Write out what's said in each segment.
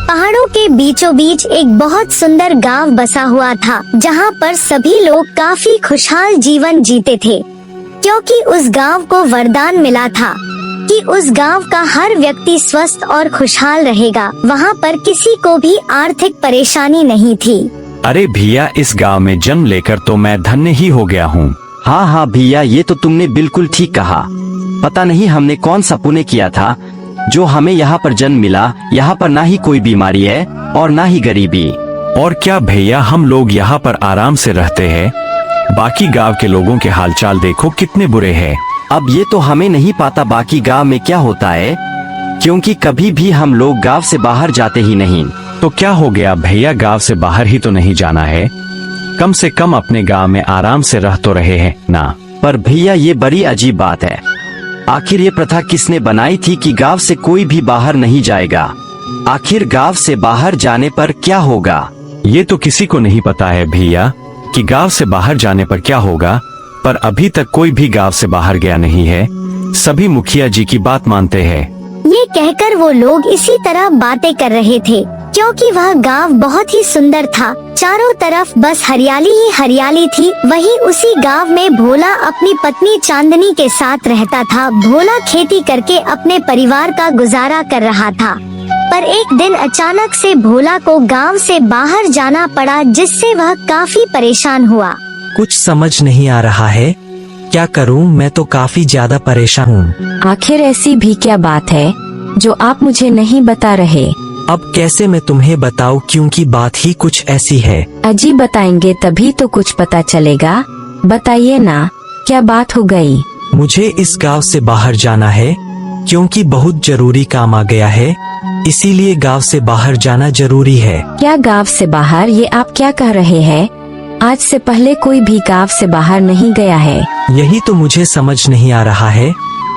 पहाड़ों के बीचों बीच एक बहुत सुंदर गांव बसा हुआ था, जहां पर सभी लोग काफी खुशहाल जीवन जीते थे, क्योंकि उस गांव को वरदान मिला था कि उस गांव का हर व्यक्ति स्वस्थ और खुशहाल रहेगा। वहां पर किसी को भी आर्थिक परेशानी नहीं थी। अरे भैया, इस गांव में जन्म लेकर तो मैं धन्य ही हो गया हूँ। हाँ हाँ भैया, ये तो तुमने बिल्कुल ठीक कहा। पता नहीं हमने कौन सा पुण्य किया था जो हमें यहाँ पर जन्म मिला। यहाँ पर ना ही कोई बीमारी है और ना ही गरीबी। और क्या भैया, हम लोग यहाँ पर आराम से रहते हैं। बाकी गांव के लोगों के हालचाल देखो कितने बुरे हैं। अब ये तो हमें नहीं पता बाकी गांव में क्या होता है, क्योंकि कभी भी हम लोग गांव से बाहर जाते ही नहीं। तो क्या हो गया भैया, गांव से बाहर ही तो नहीं जाना है। कम से कम अपने गांव में आराम से रह तो रहे हैं ना। पर भैया, ये बड़ी अजीब बात है। आखिर ये प्रथा किसने बनाई थी कि गांव से कोई भी बाहर नहीं जाएगा? आखिर गांव से बाहर जाने पर क्या होगा? ये तो किसी को नहीं पता है भैया कि गांव से बाहर जाने पर क्या होगा। पर अभी तक कोई भी गांव से बाहर गया नहीं है। सभी मुखिया जी की बात मानते हैं। ये कहकर वो लोग इसी तरह बातें कर रहे थे, क्योंकि वह गांव बहुत ही सुंदर था। चारों तरफ बस हरियाली ही हरियाली थी। वहीं उसी गांव में भोला अपनी पत्नी चांदनी के साथ रहता था। भोला खेती करके अपने परिवार का गुजारा कर रहा था। पर एक दिन अचानक से भोला को गांव से बाहर जाना पड़ा, जिससे वह काफी परेशान हुआ। कुछ समझ नहीं आ रहा है, क्या करूं? मैं तो काफी ज्यादा परेशान हूं। आखिर ऐसी भी क्या बात है जो आप मुझे नहीं बता रहे? अब कैसे मैं तुम्हें बताऊं, क्योंकि बात ही कुछ ऐसी है। अजी बताएंगे तभी तो कुछ पता चलेगा। बताइए ना, क्या बात हो गई? मुझे इस गांव से बाहर जाना है, क्योंकि बहुत जरूरी काम आ गया है। इसीलिए गांव से बाहर जाना जरूरी है। क्या गांव से बाहर? ये आप क्या कह रहे हैं? आज से पहले कोई भी गांव से बाहर नहीं गया है। यही तो मुझे समझ नहीं आ रहा है।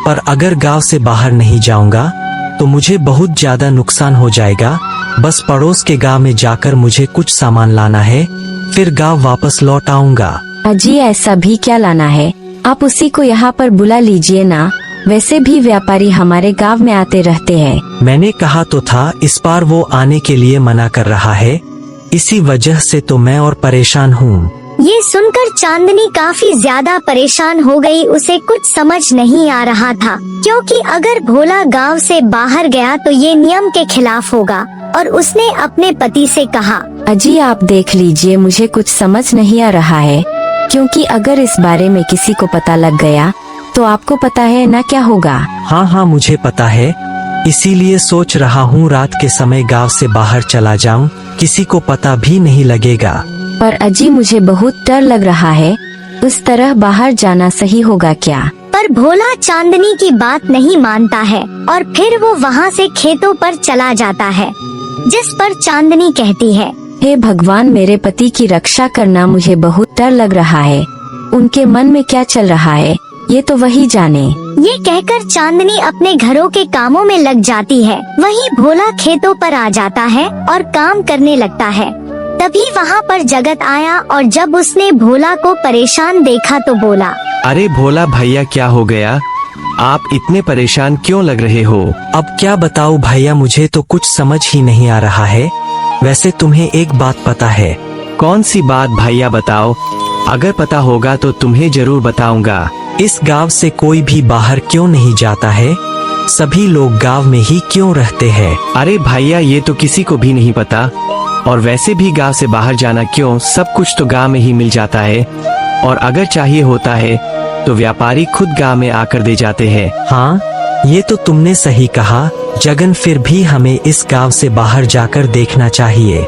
पर अगर गांव से बाहर नहीं जाऊंगा तो मुझे बहुत ज्यादा नुकसान हो जाएगा। बस पड़ोस के गांव में जाकर मुझे कुछ सामान लाना है, फिर गांव वापस लौट आऊंगा। अजी ऐसा भी क्या लाना है? आप उसी को यहाँ पर बुला लीजिए ना। वैसे भी व्यापारी हमारे गांव में आते रहते हैं। मैंने कहा तो था, इस बार वो आने के लिए मना कर रहा है। इसी वजह से तो मैं और परेशान हूँ। ये सुनकर चांदनी काफी ज्यादा परेशान हो गई। उसे कुछ समझ नहीं आ रहा था, क्योंकि अगर भोला गांव से बाहर गया तो ये नियम के खिलाफ होगा। और उसने अपने पति से कहा, अजी आप देख लीजिए, मुझे कुछ समझ नहीं आ रहा है, क्योंकि अगर इस बारे में किसी को पता लग गया तो आपको पता है ना क्या होगा। हाँ हाँ मुझे पता है, इसीलिए सोच रहा हूँ रात के समय गांव से बाहर चला जाऊँ, किसी को पता भी नहीं लगेगा। पर अजी मुझे बहुत डर लग रहा है, उस तरह बाहर जाना सही होगा क्या? पर भोला चांदनी की बात नहीं मानता है और फिर वो वहाँ से खेतों पर चला जाता है, जिस पर चांदनी कहती है, हे भगवान, मेरे पति की रक्षा करना। मुझे बहुत डर लग रहा है। उनके मन में क्या चल रहा है ये तो वही जाने। ये कहकर चांदनी अपने घरों के कामों में लग जाती है। वहीं भोला खेतों पर आ जाता है और काम करने लगता है। तभी वहाँ पर जगत आया और जब उसने भोला को परेशान देखा तो बोला, अरे भोला भैया, क्या हो गया? आप इतने परेशान क्यों लग रहे हो? अब क्या बताऊं भैया, मुझे तो कुछ समझ ही नहीं आ रहा है। वैसे तुम्हें एक बात पता है? कौन सी बात भैया, बताओ। अगर पता होगा तो तुम्हें जरूर बताऊंगा। इस गांव से कोई भी बाहर क्यों नहीं जाता है? सभी लोग गांव में ही क्यों रहते हैं? अरे भैया, ये तो किसी को भी नहीं पता। और वैसे भी गांव से बाहर जाना क्यों, सब कुछ तो गांव में ही मिल जाता है। और अगर चाहिए होता है तो व्यापारी खुद गांव में आकर दे जाते हैं। हाँ, ये तो तुमने सही कहा जगन। फिर भी हमें इस गांव से बाहर जाकर देखना चाहिए।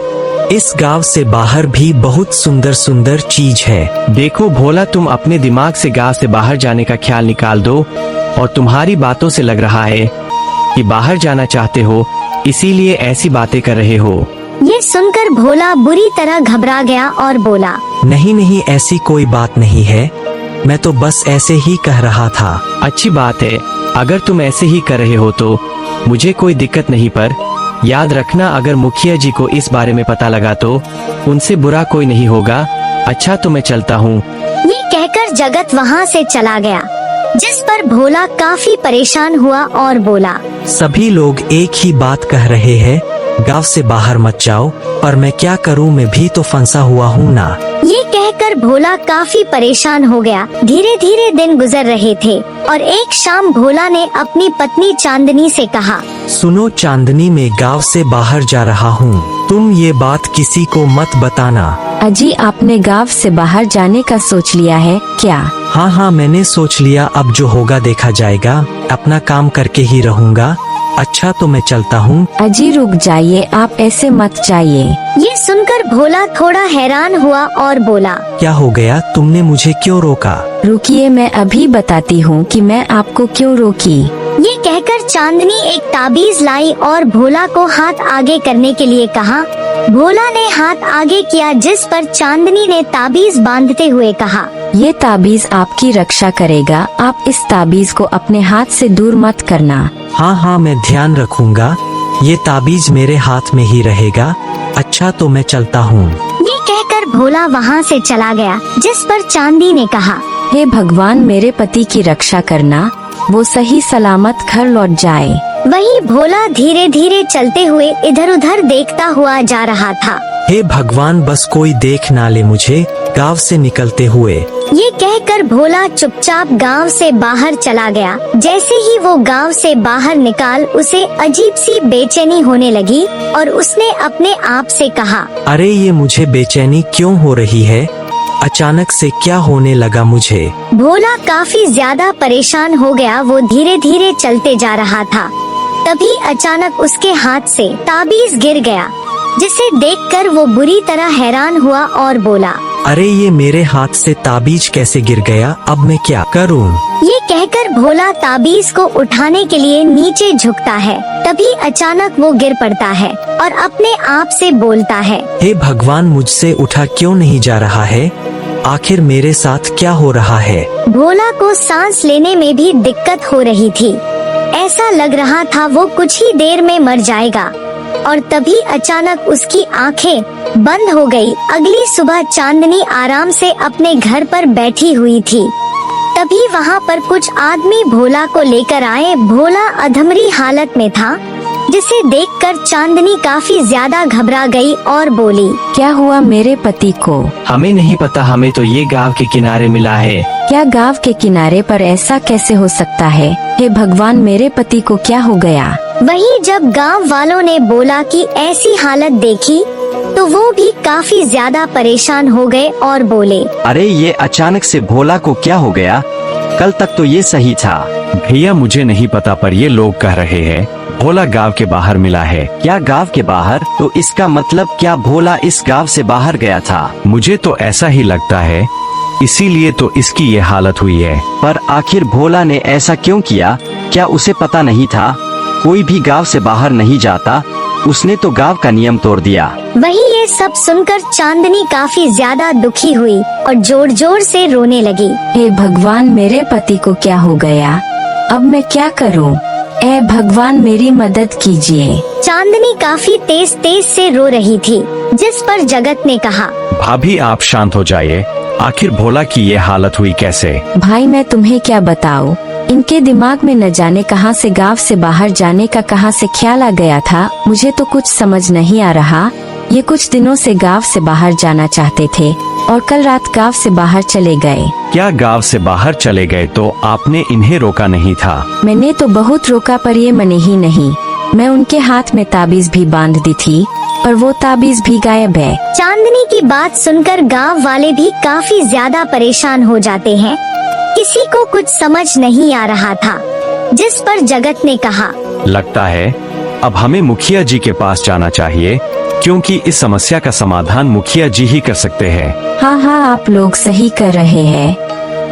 इस गांव से बाहर भी बहुत सुंदर सुंदर चीज है। देखो भोला, तुम अपने दिमाग से गांव से बाहर जाने का ख्याल निकाल दो। और तुम्हारी बातों से लग रहा है कि बाहर जाना चाहते हो, इसीलिए ऐसी बातें कर रहे हो। ये सुनकर भोला बुरी तरह घबरा गया और बोला, नहीं नहीं, ऐसी कोई बात नहीं है। मैं तो बस ऐसे ही कह रहा था। अच्छी बात है, अगर तुम ऐसे ही कर रहे हो तो मुझे कोई दिक्कत नहीं। पर याद रखना, अगर मुखिया जी को इस बारे में पता लगा तो उनसे बुरा कोई नहीं होगा। अच्छा, तो मैं चलता हूँ। ये कहकर जगत वहाँ से चला गया, जिस पर भोला काफी परेशान हुआ और बोला, सभी लोग एक ही बात कह रहे हैं, गांव से बाहर मत जाओ, पर मैं क्या करूं, मैं भी तो फंसा हुआ हूं ना। ये कहकर भोला काफी परेशान हो गया। धीरे धीरे दिन गुजर रहे थे और एक शाम भोला ने अपनी पत्नी चांदनी से कहा, सुनो चांदनी, मैं गांव से बाहर जा रहा हूँ, तुम ये बात किसी को मत बताना। अजी आपने गांव से बाहर जाने का सोच लिया है क्या? हाँ, मैंने सोच लिया, अब जो होगा देखा जाएगा, अपना काम करके ही रहूँगा। अच्छा तो मैं चलता हूँ। अजी रुक जाइए, आप ऐसे मत जाइए। ये सुनकर भोला थोड़ा हैरान हुआ और बोला, क्या हो गया, तुमने मुझे क्यों रोका? रुकिए, मैं अभी बताती हूँ कि मैं आपको क्यों रोकी। ये कहकर चांदनी एक ताबीज लाई और भोला को हाथ आगे करने के लिए कहा। भोला ने हाथ आगे किया, जिस पर चांदनी ने ताबीज बांधते हुए कहा, ये ताबीज आपकी रक्षा करेगा, आप इस ताबीज को अपने हाथ से दूर मत करना। हाँ, मैं ध्यान रखूंगा, ये ताबीज मेरे हाथ में ही रहेगा। अच्छा तो मैं चलता हूँ। ये कहकर भोला वहाँ से चला गया, जिस पर चांदी ने कहा, हे भगवान, मेरे पति की रक्षा करना, वो सही सलामत घर लौट जाए। वही भोला धीरे धीरे चलते हुए इधर उधर देखता हुआ जा रहा था। हे भगवान, बस कोई देख ना ले मुझे गांव से निकलते हुए। ये कहकर भोला चुपचाप गांव से बाहर चला गया। जैसे ही वो गांव से बाहर निकाल, उसे अजीब सी बेचैनी होने लगी और उसने अपने आप से कहा, अरे ये मुझे बेचैनी क्यों हो रही है, अचानक से क्या होने लगा मुझे। भोला काफी ज्यादा परेशान हो गया। वो धीरे धीरे चलते जा रहा था, तभी अचानक उसके हाथ से ताबीज गिर गया, जिसे देखकर वो बुरी तरह हैरान हुआ और बोला, अरे ये मेरे हाथ से ताबीज कैसे गिर गया, अब मैं क्या करूं? ये कहकर भोला ताबीज को उठाने के लिए नीचे झुकता है। तभी अचानक वो गिर पड़ता है और अपने आप से बोलता है, हे भगवान, मुझसे उठा क्यों नहीं जा रहा है, आखिर मेरे साथ क्या हो रहा है। भोला को सांस लेने में भी दिक्कत हो रही थी। ऐसा लग रहा था वो कुछ ही देर में मर जाएगा। और तभी अचानक उसकी आंखें बंद हो गई। अगली सुबह चांदनी आराम से अपने घर पर बैठी हुई थी। तभी वहाँ पर कुछ आदमी भोला को लेकर आए। भोला अधमरी हालत में था, जिसे देखकर चांदनी काफी ज्यादा घबरा गई और बोली, क्या हुआ मेरे पति को? हमें नहीं पता, हमें तो ये गांव के किनारे मिला है। क्या गांव के किनारे पर ऐसा कैसे हो सकता है? हे भगवान, मेरे पति को क्या हो गया? वहीं जब गांव वालों ने बोला कि ऐसी हालत देखी, तो वो भी काफी ज्यादा परेशान हो गए और बोले, अरे ये अचानक से भोला को क्या हो गया, कल तक तो ये सही था। भैया मुझे नहीं पता, पर ये लोग कह रहे हैं भोला गांव के बाहर मिला है। क्या गांव के बाहर? तो इसका मतलब क्या भोला इस गांव से बाहर गया था? मुझे तो ऐसा ही लगता है, इसीलिए तो इसकी ये हालत हुई है। पर आखिर भोला ने ऐसा क्यों किया? क्या उसे पता नहीं था कोई भी गांव से बाहर नहीं जाता? उसने तो गांव का नियम तोड़ दिया। वहीं ये सब सुनकर चांदनी काफी ज्यादा दुखी हुई और जोर जोर से रोने लगी। हे भगवान, मेरे पति को क्या हो गया, अब मैं क्या करूं? ऐ भगवान, मेरी मदद कीजिए। चांदनी काफी तेज तेज से रो रही थी, जिस पर जगत ने कहा, भाभी आप शांत हो जाइए, आखिर भोला की ये हालत हुई कैसे? भाई मैं तुम्हें क्या बताऊं, इनके दिमाग में न जाने कहां से गांव से बाहर जाने का कहां से ख्याल आ गया था। मुझे तो कुछ समझ नहीं आ रहा। ये कुछ दिनों से गांव से बाहर जाना चाहते थे और कल रात गांव से बाहर चले गए। क्या गांव से बाहर चले गए तो आपने इन्हें रोका नहीं था? मैंने तो बहुत रोका, पर ये मने ही नहीं। मैं उनके हाथ में ताबीज भी बांध दी थी, पर वो ताबीज भी गायब है। चांदनी की बात सुनकर गांव वाले भी काफी ज्यादा परेशान हो जाते हैं। किसी को कुछ समझ नहीं आ रहा था, जिस पर जगत ने कहा, लगता है अब हमें मुखिया जी के पास जाना चाहिए, क्योंकि इस समस्या का समाधान मुखिया जी ही कर सकते हैं। हाँ, आप लोग सही कर रहे हैं।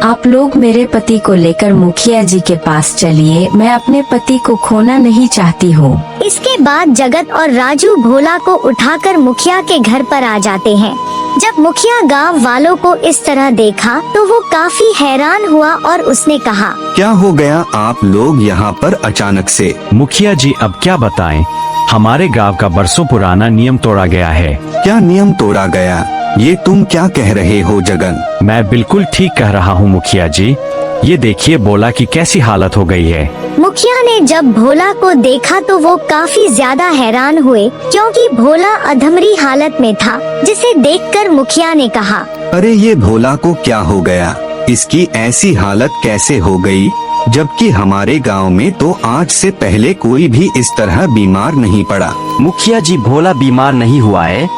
आप लोग मेरे पति को लेकर मुखिया जी के पास चलिए, मैं अपने पति को खोना नहीं चाहती हूँ। इसके बाद जगत और राजू भोला को उठाकर मुखिया के घर पर आ जाते हैं। जब मुखिया गांव वालों को इस तरह देखा तो वो काफी हैरान हुआ और उसने कहा, क्या हो गया आप लोग यहाँ पर अचानक से? मुखिया जी अब क्या बताएं, हमारे गांव का बरसों पुराना नियम तोड़ा गया है। क्या नियम तोड़ा गया? ये तुम क्या कह रहे हो जगन? मैं बिल्कुल ठीक कह रहा हूँ मुखिया जी। ये देखिए भोला की कैसी हालत हो गई है। मुखिया ने जब भोला को देखा तो वो काफी ज्यादा हैरान हुए, क्योंकि भोला अधमरी हालत में था, जिसे देखकर मुखिया ने कहा, अरे ये भोला को क्या हो गया, इसकी ऐसी हालत कैसे हो गई, जबकि हमारे गांव में तो आज से पहले कोई भी इस तरह बीमार नहीं पड़ा। मुखिया जी, भोला बीमार नहीं हुआ है,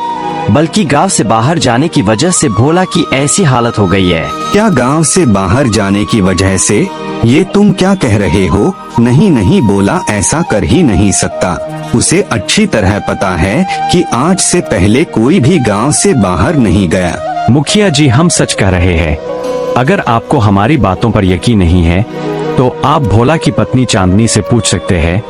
बल्कि गांव से बाहर जाने की वजह से भोला की ऐसी हालत हो गई है। क्या गांव से बाहर जाने की वजह से? ये तुम क्या कह रहे हो? नहीं नहीं, भोला ऐसा कर ही नहीं सकता। उसे अच्छी तरह पता है कि आज से पहले कोई भी गांव से बाहर नहीं गया। मुखिया जी, हम सच कह रहे हैं। अगर आपको हमारी बातों पर यकीन नहीं है तो आप भोला की पत्नी चांदनी से पूछ सकते हैं,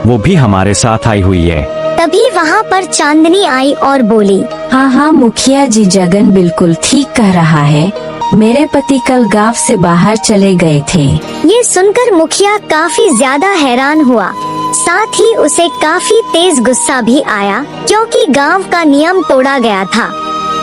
वो भी हमारे साथ आई हुई है। तभी वहाँ पर चांदनी आई और बोली, हाँ हाँ मुखिया जी, जगन बिल्कुल ठीक कह रहा है। मेरे पति कल गांव से बाहर चले गए थे। ये सुनकर मुखिया काफी ज्यादा हैरान हुआ। साथ ही उसे काफी तेज गुस्सा भी आया, क्योंकि गांव का नियम तोड़ा गया था।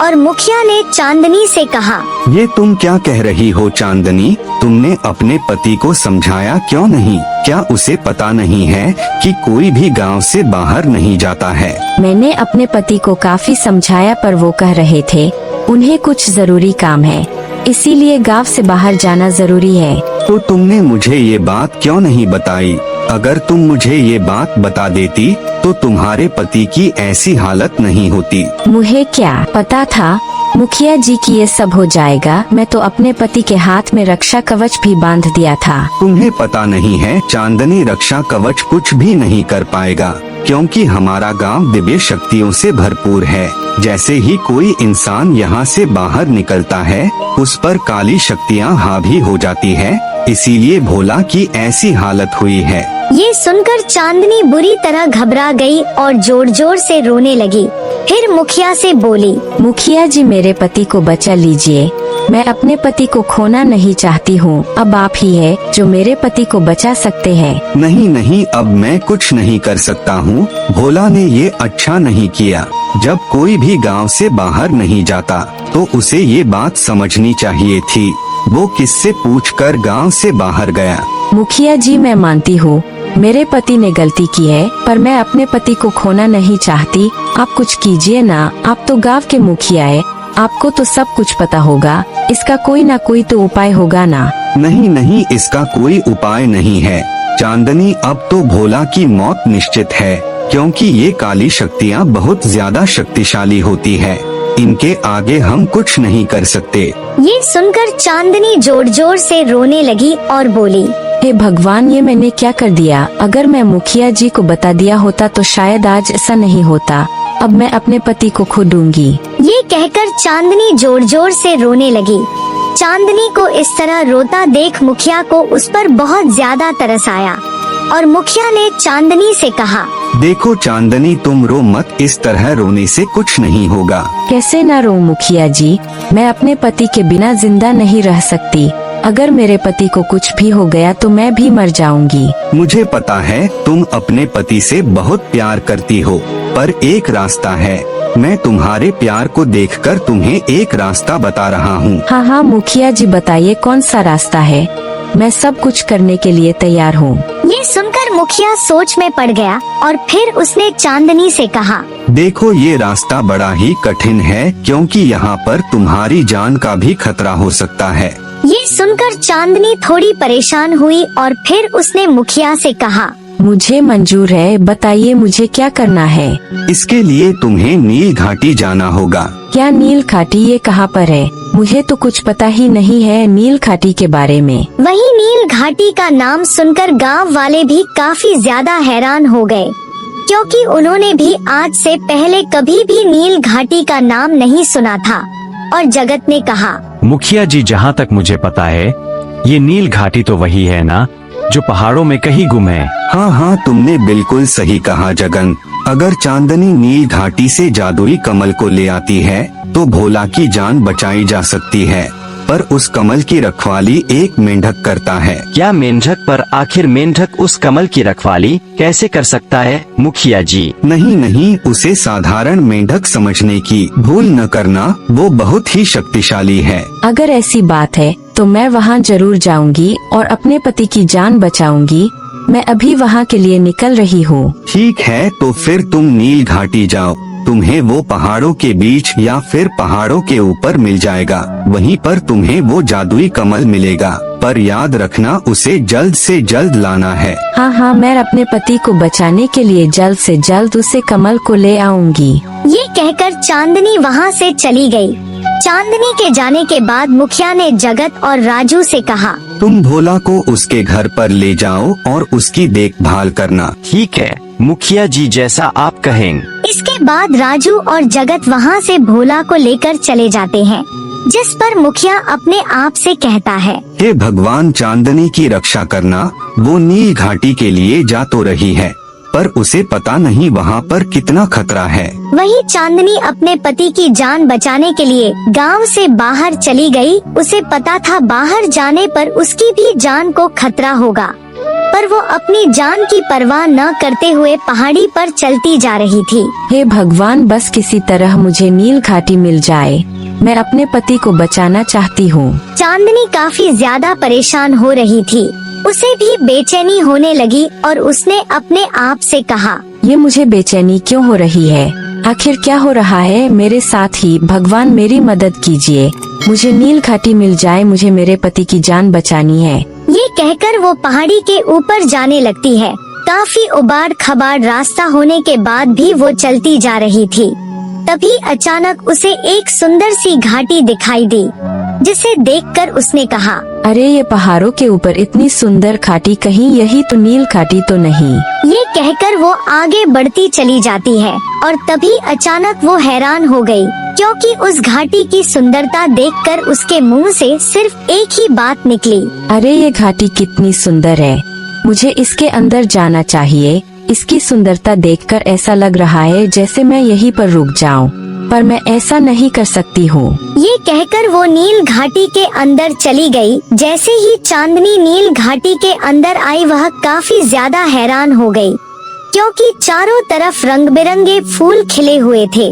और मुखिया ने चांदनी से कहा, ये तुम क्या कह रही हो चांदनी? तुमने अपने पति को समझाया क्यों नहीं? क्या उसे पता नहीं है कि कोई भी गांव से बाहर नहीं जाता है? मैंने अपने पति को काफी समझाया, पर वो कह रहे थे उन्हें कुछ जरूरी काम है, इसीलिए गांव से बाहर जाना जरूरी है। तो तुमने मुझे ये बात क्यों नहीं बताई? अगर तुम मुझे ये बात बता देती तो तुम्हारे पति की ऐसी हालत नहीं होती। मुझे क्या पता था मुखिया जी की ये सब हो जाएगा। मैं तो अपने पति के हाथ में रक्षा कवच भी बांध दिया था। तुम्हें पता नहीं है चांदनी, रक्षा कवच कुछ भी नहीं कर पाएगा, क्योंकि हमारा गांव दिव्य शक्तियों से भरपूर है। जैसे ही कोई इंसान यहाँ से बाहर निकलता है, उस पर काली शक्तियाँ हावी हो जाती है, इसीलिए भोला की ऐसी हालत हुई है। ये सुनकर चांदनी बुरी तरह घबरा गई और जोर जोर से रोने लगी। फिर मुखिया से बोली, मुखिया जी, मेरे पति को बचा लीजिए। मैं अपने पति को खोना नहीं चाहती हूँ। अब आप ही है जो मेरे पति को बचा सकते हैं। नहीं नहीं, अब मैं कुछ नहीं कर सकता हूँ। भोला ने ये अच्छा नहीं किया। जब कोई भी गांव से बाहर नहीं जाता तो उसे ये बात समझनी चाहिए थी। वो किससे पूछकर गांव से बाहर गया? मुखिया जी, मैं मानती हूँ मेरे पति ने गलती की है, पर मैं अपने पति को खोना नहीं चाहती। आप कुछ कीजिए ना, आप तो गांव के मुखिया है, आपको तो सब कुछ पता होगा। इसका कोई ना कोई तो उपाय होगा ना। नहीं नहीं, इसका कोई उपाय नहीं है चांदनी। अब तो भोला की मौत निश्चित है, क्योंकि ये काली शक्तियाँ बहुत ज्यादा शक्तिशाली होती है। इनके आगे हम कुछ नहीं कर सकते। ये सुनकर चांदनी जोर जोर से रोने लगी और बोली, हे भगवान, ये मैंने क्या कर दिया? अगर मैं मुखिया जी को बता दिया होता तो शायद आज ऐसा नहीं होता। अब मैं अपने पति को खो दूंगी। ये कहकर चांदनी जोर जोर से रोने लगी। चांदनी को इस तरह रोता देख मुखिया को उस पर बहुत ज्यादा तरस आया और मुखिया ने चांदनी से कहा, देखो चांदनी, तुम रो मत, इस तरह रोने से कुछ नहीं होगा। कैसे ना रो मुखिया जी, मैं अपने पति के बिना जिंदा नहीं रह सकती। अगर मेरे पति को कुछ भी हो गया तो मैं भी मर जाऊंगी। मुझे पता है तुम अपने पति से बहुत प्यार करती हो, पर एक रास्ता है। मैं तुम्हारे प्यार को देखकर तुम्हें एक रास्ता बता रहा हूँ। हाँ हाँ मुखिया जी, बताइए कौन सा रास्ता है। मैं सब कुछ करने के लिए तैयार हूँ। ये सुनकर मुखिया सोच में पड़ गया और फिर उसने चांदनी से कहा, देखो ये रास्ता बड़ा ही कठिन है, क्योंकि यहाँ पर तुम्हारी जान का भी खतरा हो सकता है। ये सुनकर चांदनी थोड़ी परेशान हुई और फिर उसने मुखिया से कहा, मुझे मंजूर है, बताइए मुझे क्या करना है। इसके लिए तुम्हें नील घाटी जाना होगा। क्या नील घाटी, ये कहाँ पर है? मुझे तो कुछ पता ही नहीं है नील घाटी के बारे में। वही नील घाटी का नाम सुनकर गांव वाले भी काफी ज्यादा हैरान हो गए, क्योंकि उन्होंने भी आज से पहले कभी भी नील घाटी का नाम नहीं सुना था। और जगत ने कहा, मुखिया जी, जहाँ तक मुझे पता है ये नील घाटी तो वही है ना जो पहाड़ों में कहीं गुम है। हाँ हाँ, तुमने बिल्कुल सही कहा जगन। अगर चांदनी नील घाटी से जादुई कमल को ले आती है तो भोला की जान बचाई जा सकती है। पर उस कमल की रखवाली एक मेंढक करता है। क्या मेंढक? पर आखिर मेंढक उस कमल की रखवाली कैसे कर सकता है मुखिया जी? नहीं नहीं, उसे साधारण मेंढक समझने की भूल न करना, वो बहुत ही शक्तिशाली है। अगर ऐसी बात है तो मैं वहाँ जरूर जाऊंगी और अपने पति की जान बचाऊंगी। मैं अभी वहाँ के लिए निकल रही हूँ। ठीक है, तो फिर तुम नील घाटी जाओ। तुम्हें वो पहाड़ों के बीच या फिर पहाड़ों के ऊपर मिल जाएगा। वहीं पर तुम्हें वो जादुई कमल मिलेगा, पर याद रखना उसे जल्द से जल्द लाना है। हाँ हाँ, मैं अपने पति को बचाने के लिए जल्द से जल्द उसे कमल को ले आऊंगी। ये कहकर चांदनी वहाँ से चली गई। चांदनी के जाने के बाद मुखिया ने जगत और राजू से कहा, तुम भोला को उसके घर पर ले जाओ और उसकी देखभाल करना। ठीक है मुखिया जी, जैसा आप कहेंगे। इसके बाद राजू और जगत वहाँ से भोला को लेकर चले जाते हैं, जिस पर मुखिया अपने आप से कहता है, हे भगवान, चांदनी की रक्षा करना। वो नील घाटी के लिए जा तो रही है, पर उसे पता नहीं वहाँ पर कितना खतरा है। वही चांदनी अपने पति की जान बचाने के लिए गांव से बाहर चली गई। उसे पता था बाहर जाने पर उसकी भी जान को खतरा होगा, पर वो अपनी जान की परवाह न करते हुए पहाड़ी पर चलती जा रही थी। हे भगवान, बस किसी तरह मुझे नील घाटी मिल जाए। मैं अपने पति को बचाना चाहती हूँ। चांदनी काफी ज्यादा परेशान हो रही थी। उसे भी बेचैनी होने लगी और उसने अपने आप से कहा, ये मुझे बेचैनी क्यों हो रही है? आखिर क्या हो रहा है मेरे साथ ही? भगवान मेरी मदद कीजिए, मुझे नील घाटी मिल जाए। मुझे मेरे पति की जान बचानी है। ये कहकर वो पहाड़ी के ऊपर जाने लगती है। काफी उबाड़ खबाड़ रास्ता होने के बाद भी वो चलती जा रही थी। तभी अचानक उसे एक सुंदर सी घाटी दिखाई दी, जिसे देखकर उसने कहा, अरे ये पहाड़ों के ऊपर इतनी सुंदर घाटी, कहीं यही तो नील घाटी तो नहीं? ये कहकर वो आगे बढ़ती चली जाती है और तभी अचानक वो हैरान हो गई, क्योंकि उस घाटी की सुंदरता देखकर उसके मुंह से सिर्फ एक ही बात निकली, अरे ये घाटी कितनी सुंदर है, मुझे इसके अंदर जाना चाहिए। इसकी सुंदरता देखकर ऐसा लग रहा है जैसे मैं यहीं पर रुक जाऊं, पर मैं ऐसा नहीं कर सकती हूँ। ये कहकर वो नील घाटी के अंदर चली गई। जैसे ही चांदनी नील घाटी के अंदर आई, वह काफी ज्यादा हैरान हो गई, क्योंकि चारों तरफ रंग बिरंगे फूल खिले हुए थे,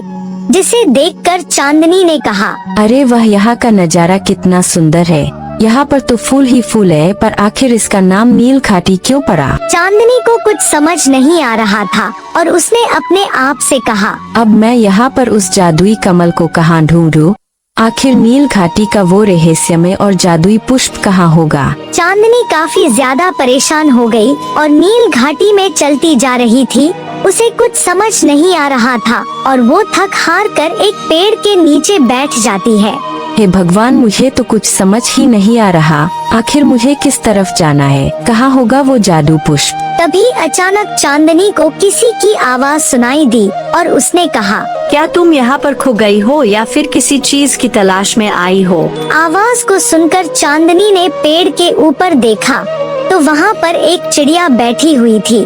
जिसे देखकर चांदनी ने कहा, अरे वह यहाँ का नजारा कितना सुंदर है। यहाँ पर तो फूल ही फूल है, पर आखिर इसका नाम नील घाटी क्यों पड़ा? चांदनी को कुछ समझ नहीं आ रहा था और उसने अपने आप से कहा, अब मैं यहाँ पर उस जादुई कमल को कहाँ ढूंढूं? आखिर नील घाटी का वो रहस्यमय और जादुई पुष्प कहाँ होगा? चांदनी काफी ज्यादा परेशान हो गई और नील घाटी में चलती जा रही थी। उसे कुछ समझ नहीं आ रहा था और वो थक हार कर एक पेड़ के नीचे बैठ जाती है। हे भगवान, मुझे तो कुछ समझ ही नहीं आ रहा। आखिर मुझे किस तरफ जाना है? कहाँ होगा वो जादू पुष्प? तभी अचानक चांदनी को किसी की आवाज सुनाई दी और उसने कहा, क्या तुम यहाँ पर खो गई हो या फिर किसी चीज की तलाश में आई हो? आवाज को सुनकर चांदनी ने पेड़ के ऊपर देखा तो वहाँ पर एक चिड़िया बैठी हुई थी।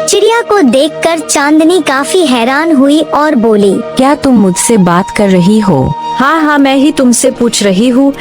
चिड़िया को देखकर चांदनी काफी हैरान हुई और बोली, क्या तुम मुझसे बात कर रही हो? हाँ हाँ, मैं ही तुमसे पूछ रही हूँ,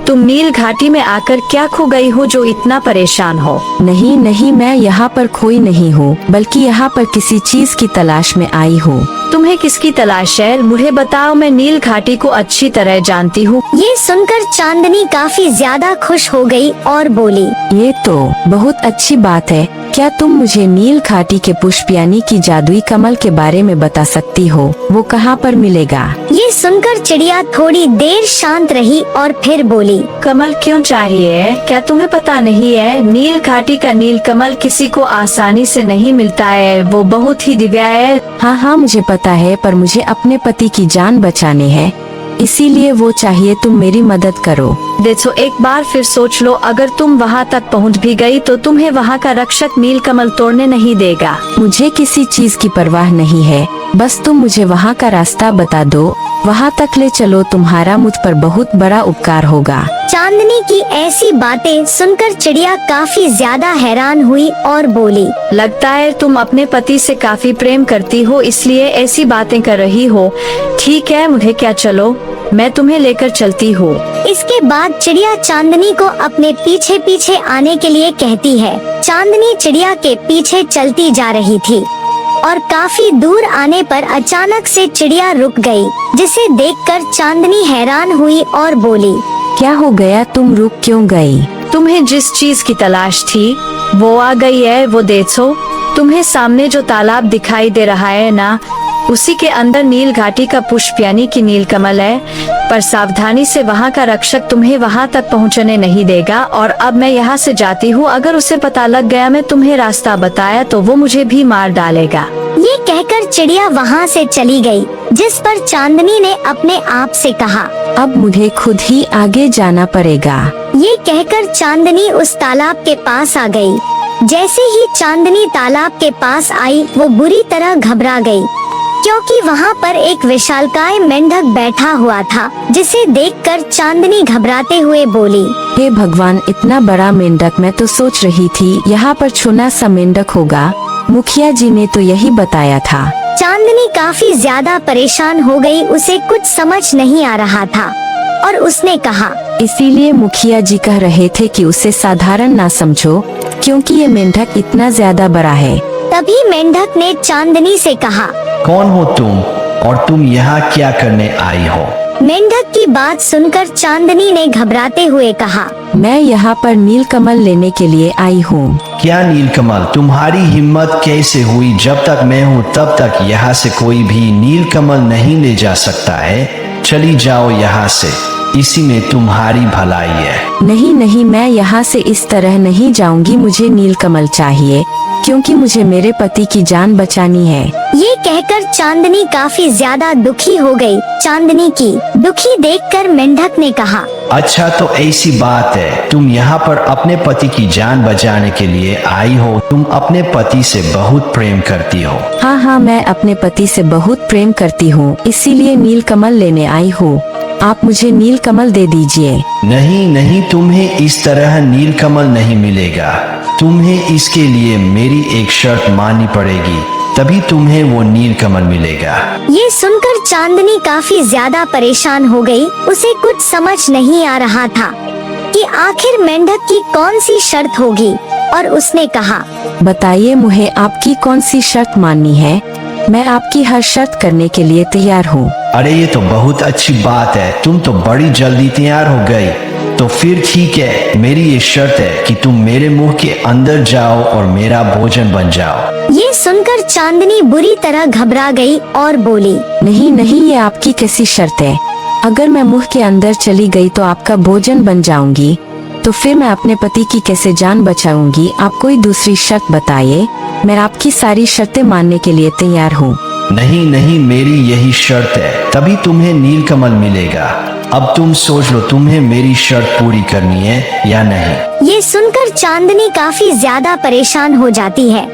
तुम नील घाटी में आकर क्या खो गई हो जो इतना परेशान हो? नहीं नहीं, मैं यहाँ पर खोई नहीं हूँ, बल्कि यहाँ पर किसी चीज की तलाश में आई हूँ। तुम्हें किसकी तलाश है? मुझे बताओ, मैं नील घाटी को अच्छी तरह जानती हूँ। ये सुनकर चांदनी काफी ज्यादा खुश हो गई और बोली, ये तो बहुत अच्छी बात है। क्या तुम मुझे नील घाटी के पुष्प यानी कि जादुई कमल के बारे में बता सकती हो? वो कहाँ पर मिलेगा? ये सुनकर चिड़िया थोड़ी देर शांत रही और फिर बोली, कमल क्यों चाहिए? क्या तुम्हें पता नहीं है, नील घाटी का नील कमल किसी को आसानी से नहीं मिलता है, वो बहुत ही दिव्य है। हाँ हाँ, मुझे पता है, पर मुझे अपने पति की जान बचानी है, इसीलिए वो चाहिए। तुम मेरी मदद करो। देखो, एक बार फिर सोच लो, अगर तुम वहाँ तक पहुँच भी गई तो तुम्हें वहाँ का रक्षक नील कमल तोड़ने नहीं देगा। मुझे किसी चीज की परवाह नहीं है, बस तुम मुझे वहाँ का रास्ता बता दो, वहाँ तक ले चलो, तुम्हारा मुझ पर बहुत बड़ा उपकार होगा। चांदनी की ऐसी बातें सुनकर चिड़िया काफी ज्यादा हैरान हुई और बोली, लगता है तुम अपने पति से काफी प्रेम करती हो, इसलिए ऐसी बातें कर रही हो। ठीक है, मुझे क्या चलो, मैं तुम्हें लेकर चलती हूँ। इसके बाद चिड़िया चांदनी को अपने पीछे पीछे आने के लिए कहती है। चांदनी चिड़िया के पीछे चलती जा रही थी और काफी दूर आने पर अचानक से चिड़िया रुक गई, जिसे देखकर चांदनी हैरान हुई और बोली, क्या हो गया, तुम रुक क्यों गई? तुम्हें जिस चीज की तलाश थी वो आ गई है, वो देखो। तुम्हें सामने जो तालाब दिखाई दे रहा है ना, उसी के अंदर नील घाटी का पुष्प यानी कि नील कमल है। पर सावधानी से, वहाँ का रक्षक तुम्हें वहाँ तक पहुँचने नहीं देगा। और अब मैं यहाँ से जाती हूँ, अगर उसे पता लग गया मैं तुम्हें रास्ता बताया तो वो मुझे भी मार डालेगा। ये कहकर चिड़िया वहाँ से चली गई, जिस पर चांदनी ने अपने आप से कहा, अब मुझे खुद ही आगे जाना पड़ेगा। ये कहकर चांदनी उस तालाब के पास आ गई। जैसे ही चांदनी तालाब के पास आई, वो बुरी तरह घबरा गई, क्योंकि वहाँ पर एक विशालकाय मेंढक बैठा हुआ था, जिसे देखकर चांदनी घबराते हुए बोली, हे भगवान, इतना बड़ा मेंढक! मैं तो सोच रही थी यहाँ पर छोटा सा मेंढक होगा। मुखिया जी ने तो यही बताया था। चांदनी काफी ज्यादा परेशान हो गई, उसे कुछ समझ नहीं आ रहा था और उसने कहा, इसीलिए मुखिया जी कह रहे थे कि उसे साधारण ना समझो, क्योंकि ये मेंढक इतना ज्यादा बड़ा है। तभी मेंढक ने चांदनी से कहा, कौन हो तुम और तुम यहाँ क्या करने आई हो? मेंढक की बात सुनकर चांदनी ने घबराते हुए कहा, मैं यहाँ पर नील कमल लेने के लिए आई हूँ। क्या नीलकमल? तुम्हारी हिम्मत कैसे हुई? जब तक मैं हूँ तब तक यहाँ से कोई भी नीलकमल नहीं ले जा सकता है। चली जाओ यहाँ से, इसी में तुम्हारी भलाई है। नहीं नहीं, मैं यहाँ से इस तरह नहीं जाऊंगी। मुझे नील कमल चाहिए, क्योंकि मुझे मेरे पति की जान बचानी है। ये कहकर चांदनी काफी ज्यादा दुखी हो गई। चांदनी की दुखी देखकर मेंढक ने कहा, अच्छा तो ऐसी बात है, तुम यहाँ पर अपने पति की जान बचाने के लिए आई हो। तुम अपने पति से बहुत प्रेम करती हो। हाँ हाँ, मैं अपने पति से बहुत प्रेम करती हूँ, इसीलिए नील कमल लेने आई हूँ। आप मुझे नील कमल दे दीजिए। नहीं नहीं, तुम्हें इस तरह नील कमल नहीं मिलेगा। तुम्हें इसके लिए मेरी एक शर्त माननी पड़ेगी, तभी तुम्हें वो नील कमल मिलेगा। ये सुनकर चांदनी काफी ज्यादा परेशान हो गई। उसे कुछ समझ नहीं आ रहा था कि आखिर मेंढक की कौन सी शर्त होगी, और उसने कहा, बताइए मुझे आपकी कौन सी शर्त माननी है। मैं आपकी हर शर्त करने के लिए तैयार हूँ। अरे ये तो बहुत अच्छी बात है, तुम तो बड़ी जल्दी तैयार हो गई। तो फिर ठीक है, मेरी ये शर्त है कि तुम मेरे मुंह के अंदर जाओ और मेरा भोजन बन जाओ। ये सुनकर चांदनी बुरी तरह घबरा गई और बोली, नहीं नहीं, ये आपकी कैसी शर्त है? अगर मैं मुंह के अंदर चली गई तो आपका भोजन बन जाऊंगी, तो फिर मैं अपने पति की कैसे जान बचाऊंगी? आप कोई दूसरी शर्त बताइए, मैं आपकी सारी शर्तें मानने के लिए तैयार हूँ। नहीं नहीं, मेरी यही शर्त है, तभी तुम्हें नील कमल मिलेगा। अब तुम सोच लो, तुम्हें मेरी शर्त पूरी करनी है या नहीं। ये सुनकर चांदनी काफी ज्यादा परेशान हो जाती है।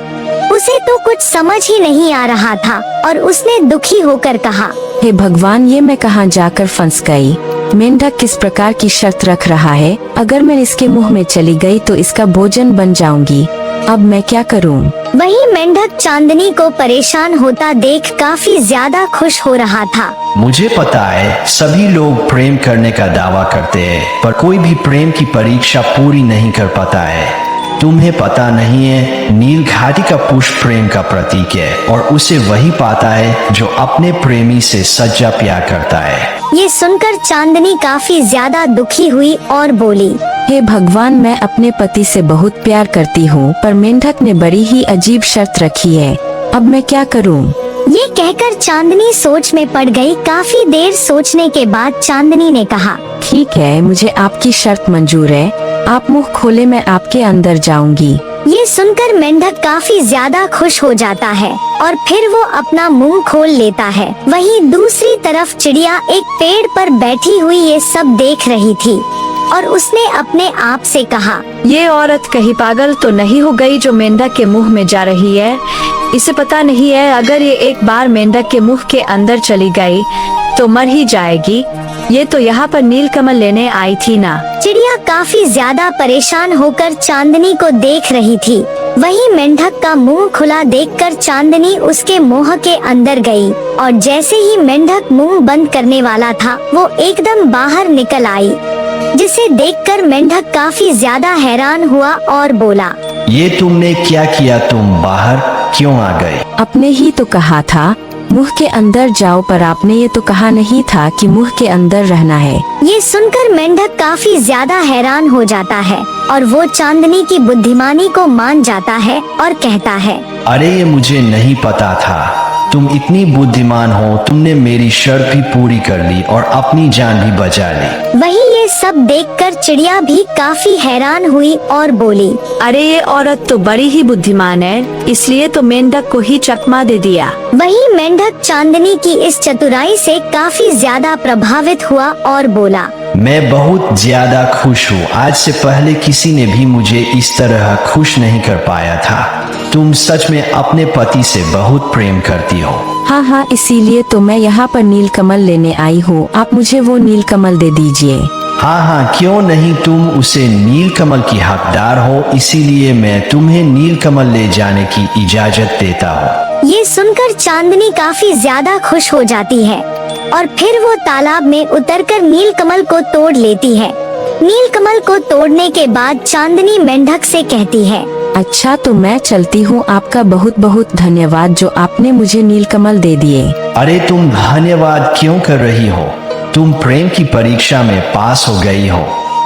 उसे तो कुछ समझ ही नहीं आ रहा था और उसने दुखी होकर कहा, हे भगवान, ये मैं कहाँ जाकर फंस गई। मेंढक किस प्रकार की शर्त रख रहा है? अगर मैं इसके मुंह में चली गई तो इसका भोजन बन जाऊंगी। अब मैं क्या करूं? वही मेंढक चांदनी को परेशान होता देख काफी ज्यादा खुश हो रहा था। मुझे पता है, सभी लोग प्रेम करने का दावा करते हैं, पर कोई भी प्रेम की परीक्षा पूरी नहीं कर पाता है। तुम्हें पता नहीं है, नील घाटी का पुष्प प्रेम का प्रतीक है और उसे वही पाता है जो अपने प्रेमी से सच्चा प्यार करता है। ये सुनकर चांदनी काफी ज्यादा दुखी हुई और बोली, हे भगवान, मैं अपने पति से बहुत प्यार करती हूँ, पर मेंढक ने बड़ी ही अजीब शर्त रखी है। अब मैं क्या करूँ? ये कहकर चांदनी सोच में पड़ गई। काफी देर सोचने के बाद चांदनी ने कहा, ठीक है, मुझे आपकी शर्त मंजूर है। आप मुंह खोले, मैं आपके अंदर जाऊंगी। ये सुनकर मेंढक काफी ज्यादा खुश हो जाता है और फिर वो अपना मुंह खोल लेता है। वहीं दूसरी तरफ चिड़िया एक पेड़ पर बैठी हुई ये सब देख रही थी और उसने अपने आप से कहा, ये औरत कहीं पागल तो नहीं हो गई जो मेंढक के मुंह में जा रही है। इसे पता नहीं है, अगर ये एक बार मेंढक के मुंह के अंदर चली गई तो मर ही जाएगी। ये तो यहाँ पर नील कमल लेने आई थी ना। चिड़िया काफी ज्यादा परेशान होकर चांदनी को देख रही थी। वही मेंढक का मुंह खुला देखकर चांदनी उसके मुंह के अंदर गई और जैसे ही मेंढक मुंह बंद करने वाला था वो एकदम बाहर निकल आई, जिसे देखकर मेंढक काफी ज्यादा हैरान हुआ और बोला, ये तुमने क्या किया, तुम बाहर क्यों आ गए? आपने ही तो कहा था मुंह के अंदर जाओ, पर आपने ये तो कहा नहीं था कि मुंह के अंदर रहना है। ये सुनकर मेंढक काफी ज्यादा हैरान हो जाता है और वो चांदनी की बुद्धिमानी को मान जाता है और कहता है, अरे ये मुझे नहीं पता था, तुम इतनी बुद्धिमान हो, तुमने मेरी शर्त भी पूरी कर ली और अपनी जान भी बचा ली। वही ये सब देखकर चिड़िया भी काफी हैरान हुई और बोली, अरे ये औरत तो बड़ी ही बुद्धिमान है, इसलिए तो मेंढक को ही चकमा दे दिया। वही मेंढक चांदनी की इस चतुराई से काफी ज्यादा प्रभावित हुआ और बोला, मैं बहुत ज्यादा खुश हूँ, आज से पहले किसी ने भी मुझे इस तरह खुश नहीं कर पाया था। तुम सच में अपने पति से बहुत प्रेम करती हो। हाँ हाँ, इसीलिए तो मैं यहाँ पर नीलकमल लेने आई हूँ, आप मुझे वो नीलकमल दे दीजिए। हाँ हाँ, क्यों नहीं, तुम उसे नीलकमल की हकदार हो, इसीलिए मैं तुम्हें नीलकमल ले जाने की इजाजत देता हूँ। ये सुनकर चांदनी काफी ज्यादा खुश हो जाती है और फिर वो तालाब में उतरकर नीलकमल को तोड़ लेती है। नीलकमल को तोड़ने के बाद चांदनी मेंढक से कहती है, अच्छा तो मैं चलती हूँ, आपका बहुत बहुत धन्यवाद जो आपने मुझे नीलकमल दे दिए। अरे तुम धन्यवाद क्यों कर रही हो, तुम प्रेम की परीक्षा में पास हो गई हो,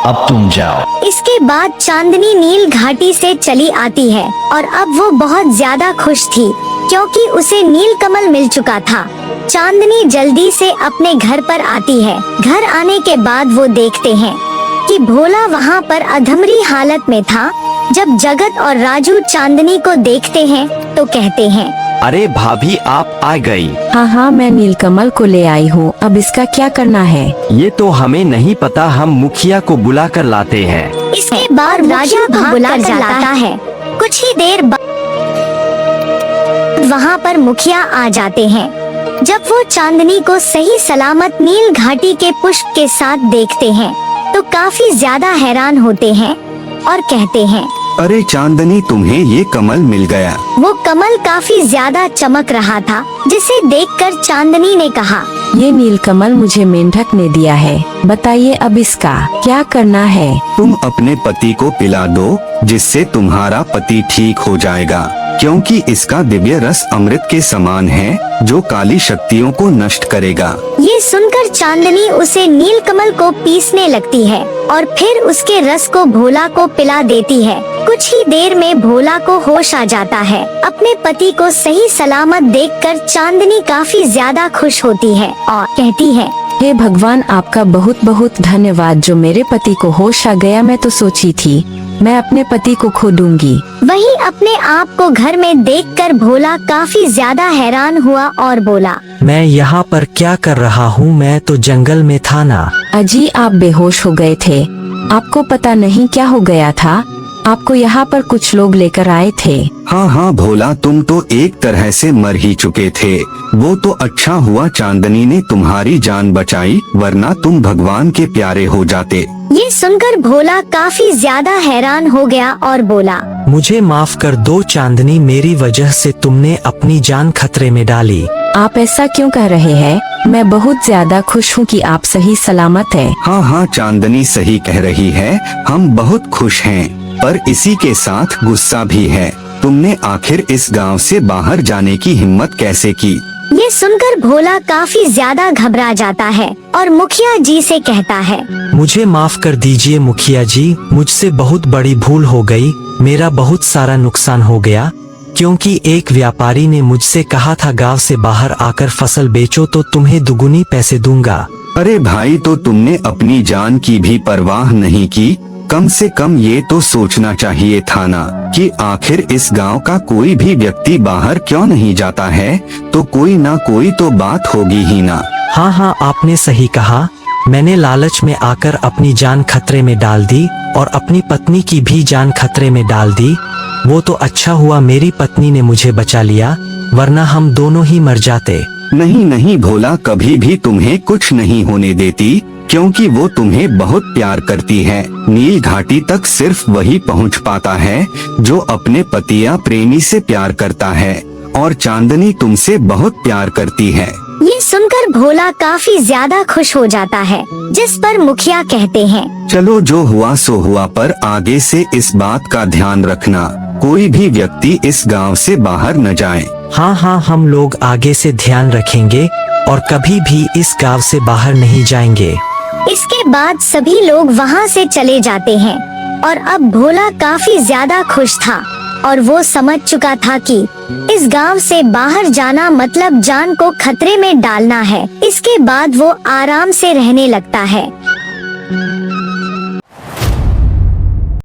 अब तुम जाओ। इसके बाद चांदनी नील घाटी से चली आती है और अब वो बहुत ज्यादा खुश थी क्योंकि उसे नीलकमल मिल चुका था। चांदनी जल्दी से अपने घर पर आती है। घर आने के बाद वो देखते हैं कि भोला वहाँ पर अधमरी हालत में था। जब जगत और राजू चांदनी को देखते हैं तो कहते हैं, अरे भाभी आप आ गई। हाँ हाँ, मैं नीलकमल को ले आई हूँ, अब इसका क्या करना है? ये तो हमें नहीं पता, हम मुखिया को बुला कर लाते हैं। इसके बाद राजू को बुला कर लाता है। कुछ ही देर बाद वहाँ पर मुखिया आ जाते हैं। जब वो चांदनी को सही सलामत नील घाटी के पुष्प के साथ देखते हैं तो काफी ज्यादा हैरान होते हैं और कहते हैं, अरे चांदनी, तुम्हें ये कमल मिल गया। वो कमल काफी ज्यादा चमक रहा था, जिसे देखकर चांदनी ने कहा, ये नीलकमल मुझे मेंढक ने दिया है, बताइए अब इसका क्या करना है? तुम अपने पति को पिला दो, जिससे तुम्हारा पति ठीक हो जाएगा, क्योंकि इसका दिव्य रस अमृत के समान है जो काली शक्तियों को नष्ट करेगा। ये सुनकर चांदनी उसे नीलकमल को पीसने लगती है और फिर उसके रस को भोला को पिला देती है। कुछ ही देर में भोला को होश आ जाता है। अपने पति को सही सलामत देखकर चांदनी काफी ज्यादा खुश होती है और कहती है, हे भगवान, आपका बहुत बहुत धन्यवाद जो मेरे पति को होश आ गया। मैं तो सोची थी मैं अपने पति को खो दूंगी। वही अपने आप को घर में देखकर भोला काफी ज्यादा हैरान हुआ और बोला, मैं यहाँ पर क्या कर रहा हूँ, मैं तो जंगल में था ना। अजी आप बेहोश हो गए थे, आपको पता नहीं क्या हो गया था, आपको यहाँ पर कुछ लोग लेकर आए थे। हाँ हाँ भोला, तुम तो एक तरह से मर ही चुके थे। वो तो अच्छा हुआ चांदनी ने तुम्हारी जान बचाई, वरना तुम भगवान के प्यारे हो जाते। ये सुनकर भोला काफी ज्यादा हैरान हो गया और बोला, मुझे माफ कर दो चांदनी, मेरी वजह से तुमने अपनी जान खतरे में डाली। आप ऐसा क्यों कह रहे हैं? मैं बहुत ज्यादा खुश हूँ कि आप सही सलामत हैं। हाँ हाँ चांदनी सही कह रही है, हम बहुत खुश हैं, पर इसी के साथ गुस्सा भी है। तुमने आखिर इस गांव से बाहर जाने की हिम्मत कैसे की? ये सुनकर भोला काफी ज्यादा घबरा जाता है और मुखिया जी से कहता है, मुझे माफ कर दीजिए मुखिया जी, मुझसे बहुत बड़ी भूल हो गई। मेरा बहुत सारा नुकसान हो गया, क्योंकि एक व्यापारी ने मुझसे कहा था गांव से बाहर आकर फसल बेचो तो तुम्हें दुगुनी पैसे दूंगा। अरे भाई, तो तुमने अपनी जान की भी परवाह नहीं की। कम से कम ये तो सोचना चाहिए था ना कि आखिर इस गांव का कोई भी व्यक्ति बाहर क्यों नहीं जाता है, तो कोई ना कोई तो बात होगी ही ना। हाँ हाँ, आपने सही कहा, मैंने लालच में आकर अपनी जान खतरे में डाल दी और अपनी पत्नी की भी जान खतरे में डाल दी। वो तो अच्छा हुआ मेरी पत्नी ने मुझे बचा लिया, वरना हम दोनों ही मर जाते। नहीं नहीं, भोला कभी भी तुम्हें कुछ नहीं होने देती, क्योंकि वो तुम्हें बहुत प्यार करती है। नील घाटी तक सिर्फ वही पहुंच पाता है जो अपने पति या प्रेमी से प्यार करता है, और चांदनी तुमसे बहुत प्यार करती है। ये सुनकर भोला काफी ज्यादा खुश हो जाता है, जिस पर मुखिया कहते हैं, चलो जो हुआ सो हुआ, पर आगे से इस बात का ध्यान रखना, कोई भी व्यक्ति इस गांव से बाहर न जाए। हाँ हाँ, हम लोग आगे से ध्यान रखेंगे और कभी भी इस गांव से बाहर नहीं जाएंगे। इसके बाद सभी लोग वहाँ से चले जाते हैं और अब भोला काफी ज्यादा खुश था और वो समझ चुका था कि इस गांव से बाहर जाना मतलब जान को खतरे में डालना है। इसके बाद वो आराम से रहने लगता है।